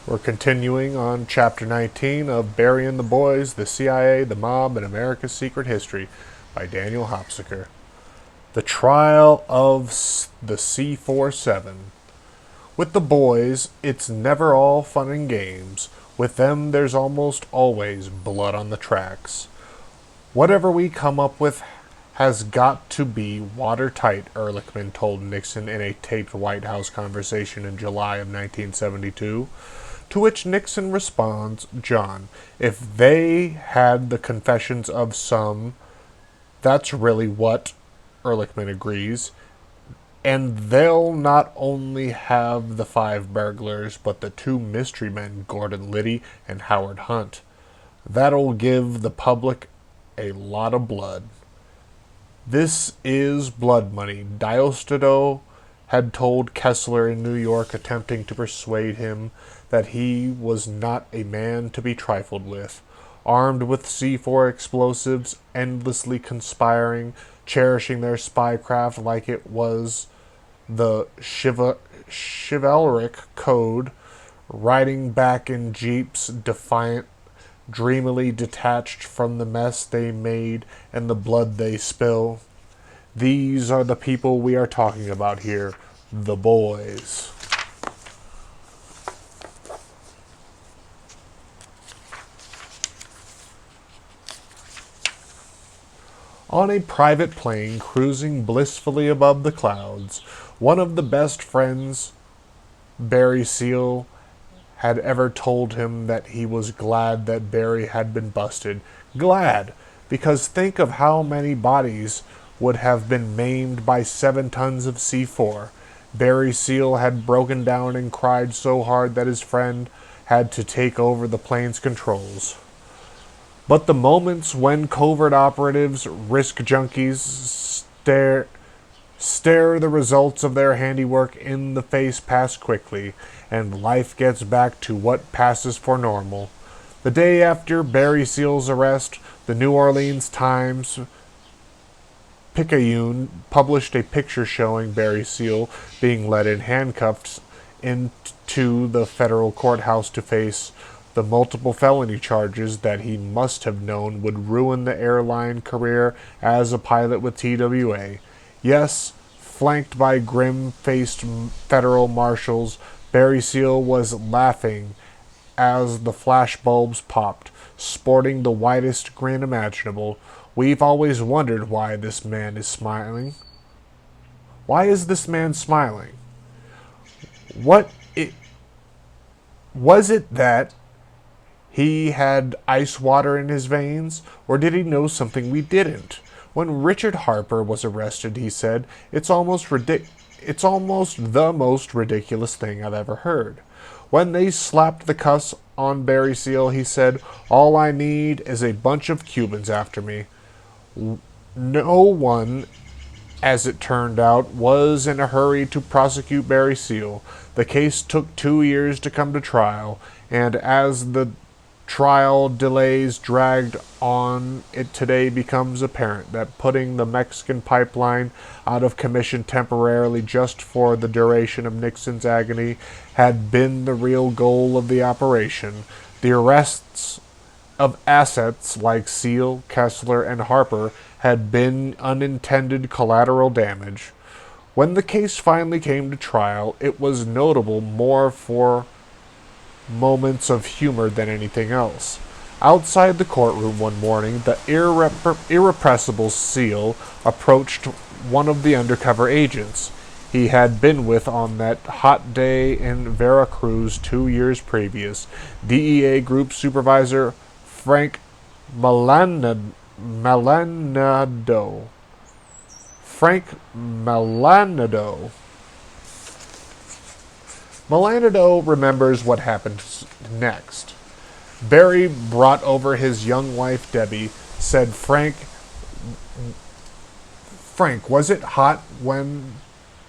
We're continuing on Chapter 19 of Burying the Boys, the CIA, the Mob, and America's Secret History by Daniel Hopsicker. The Trial of the C-47. With the boys, it's never all fun and games. With them, there's almost always blood on the tracks. Whatever we come up with has got to be watertight, Ehrlichman told Nixon in a taped White House conversation in July of 1972. To which Nixon responds, John, if they had the confessions of some, that's really what, Ehrlichman agrees. And they'll not only have the 5 burglars, but the 2 mystery men, Gordon Liddy and Howard Hunt. That'll give the public a lot of blood. This is blood money, Diostato had told Kessler in New York, attempting to persuade him that he was not a man to be trifled with. Armed with C4 explosives, endlessly conspiring, cherishing their spycraft like it was the chivalric code, riding back in jeeps, defiant, dreamily detached from the mess they made and the blood they spill. These are the people we are talking about here, the boys. On a private plane cruising blissfully above the clouds, one of the best friends Barry Seal had ever told him that he was glad that Barry had been busted. Glad, because think of how many bodies would have been maimed by 7 tons of C4. Barry Seal had broken down and cried so hard that his friend had to take over the plane's controls. But the moments when covert operatives, risk junkies, stare the results of their handiwork in the face pass quickly, and life gets back to what passes for normal. The day after Barry Seal's arrest, the New Orleans Times Picayune published a picture showing Barry Seal being led in handcuffs into the federal courthouse to face the multiple felony charges that he must have known would ruin the airline career as a pilot with TWA. Yes, flanked by grim-faced federal marshals, Barry Seal was laughing as the flashbulbs popped, sporting the widest grin imaginable. We've always wondered why this man is smiling. Why is this man smiling? Was it that he had ice water in his veins, or did he know something we didn't? When Richard Harper was arrested, he said, it's almost the most ridiculous thing I've ever heard. When they slapped the cuffs on Barry Seal, he said, all I need is a bunch of Cubans after me. No one, as it turned out, was in a hurry to prosecute Barry Seal. The case took 2 years to come to trial, and as the trial delays dragged on, it today becomes apparent that putting the Mexican pipeline out of commission temporarily just for the duration of Nixon's agony had been the real goal of the operation. The arrests of assets like Seal, Kessler, and Harper had been unintended collateral damage. When the case finally came to trial, it was notable more for moments of humor than anything else. Outside the courtroom one morning, the irrepressible Seal approached one of the undercover agents he had been with on that hot day in Veracruz 2 years previous, DEA Group Supervisor Frank Melanado. Frank Melanado. Melanado remembers what happened next. Barry brought over his young wife, Debbie, said, Frank, was it hot when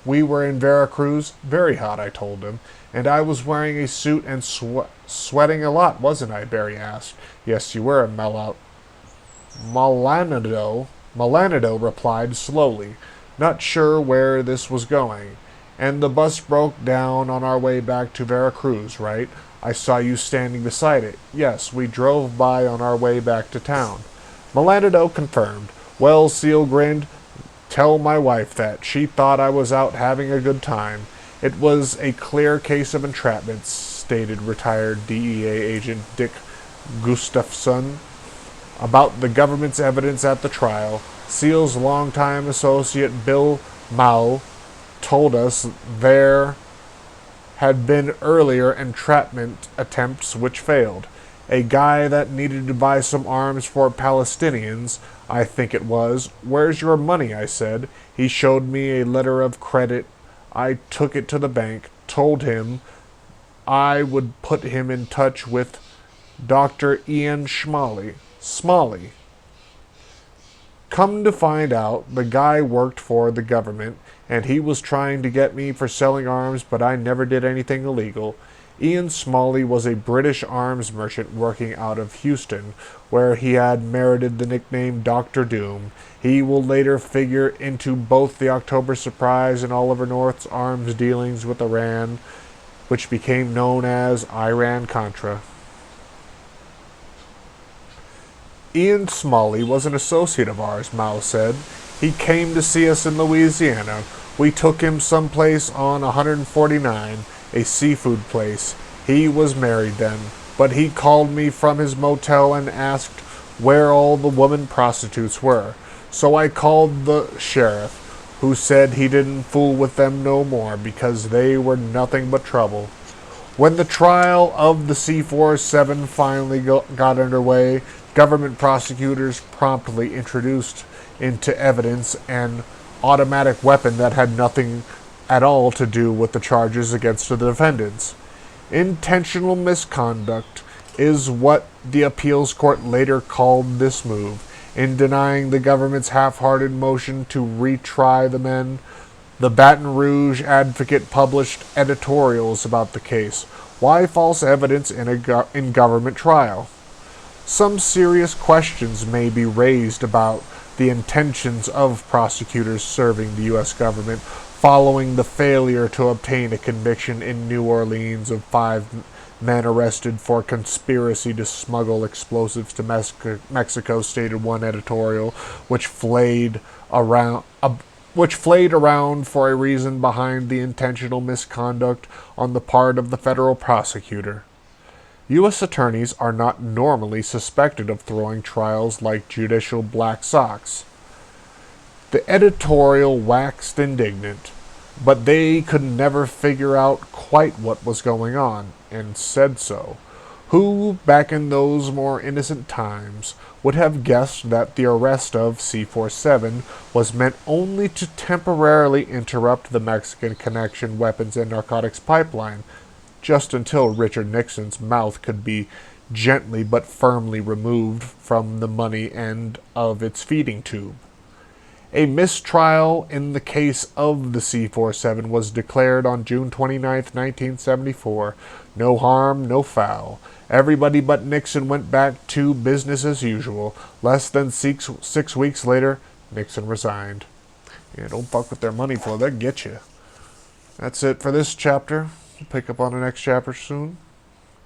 we were in Veracruz? Very hot, I told him. And I was wearing a suit and sweating a lot, wasn't I? Barry asked. Yes, you were, Melanado replied slowly, not sure where this was going. And the bus broke down on our way back to Veracruz, right? I saw you standing beside it. Yes, we drove by on our way back to town. Melandido confirmed. Well, Seal grinned. Tell my wife that. She thought I was out having a good time. It was a clear case of entrapment, stated retired DEA agent Dick Gustafson. About the government's evidence at the trial, Seal's longtime associate Bill Mao told us there had been earlier entrapment attempts which failed. A guy that needed to buy some arms for Palestinians, I think it was. Where's your money? I said. He showed me a letter of credit. I took it to the bank, told him I would put him in touch with Dr. Ian Smalley. Come to find out, the guy worked for the government, and he was trying to get me for selling arms, but I never did anything illegal. Ian Smalley was a British arms merchant working out of Houston, where he had merited the nickname Dr. Doom. He will later figure into both the October Surprise and Oliver North's arms dealings with Iran, which became known as Iran-Contra. Ian Smalley was an associate of ours, Mao said. He came to see us in Louisiana. We took him someplace on 149, a seafood place. He was married then, but he called me from his motel and asked where all the woman prostitutes were. So I called the sheriff, who said he didn't fool with them no more because they were nothing but trouble. When the trial of the C-47 finally got underway, government prosecutors promptly introduced into evidence an automatic weapon that had nothing at all to do with the charges against the defendants. Intentional misconduct is what the appeals court later called this move. In denying the government's half-hearted motion to retry the men, the Baton Rouge Advocate published editorials about the case. Why false evidence in government trial? Some serious questions may be raised about the intentions of prosecutors serving the U.S. government following the failure to obtain a conviction in New Orleans of 5 men arrested for conspiracy to smuggle explosives to Mexico, stated one editorial, which flayed around for a reason behind the intentional misconduct on the part of the federal prosecutor. U.S. attorneys are not normally suspected of throwing trials like judicial black socks. The editorial waxed indignant, but they could never figure out quite what was going on, and said so. Who, back in those more innocent times, would have guessed that the arrest of C-47 was meant only to temporarily interrupt the Mexican connection weapons and narcotics pipeline, just until Richard Nixon's mouth could be gently but firmly removed from the money end of its feeding tube. A mistrial in the case of the C-47 was declared on June 29, 1974. No harm, no foul. Everybody but Nixon went back to business as usual. Less than 6 weeks later, Nixon resigned. Yeah, don't fuck with their money flow, they'll get you. That's it for this chapter. We'll pick up on the next chapter soon.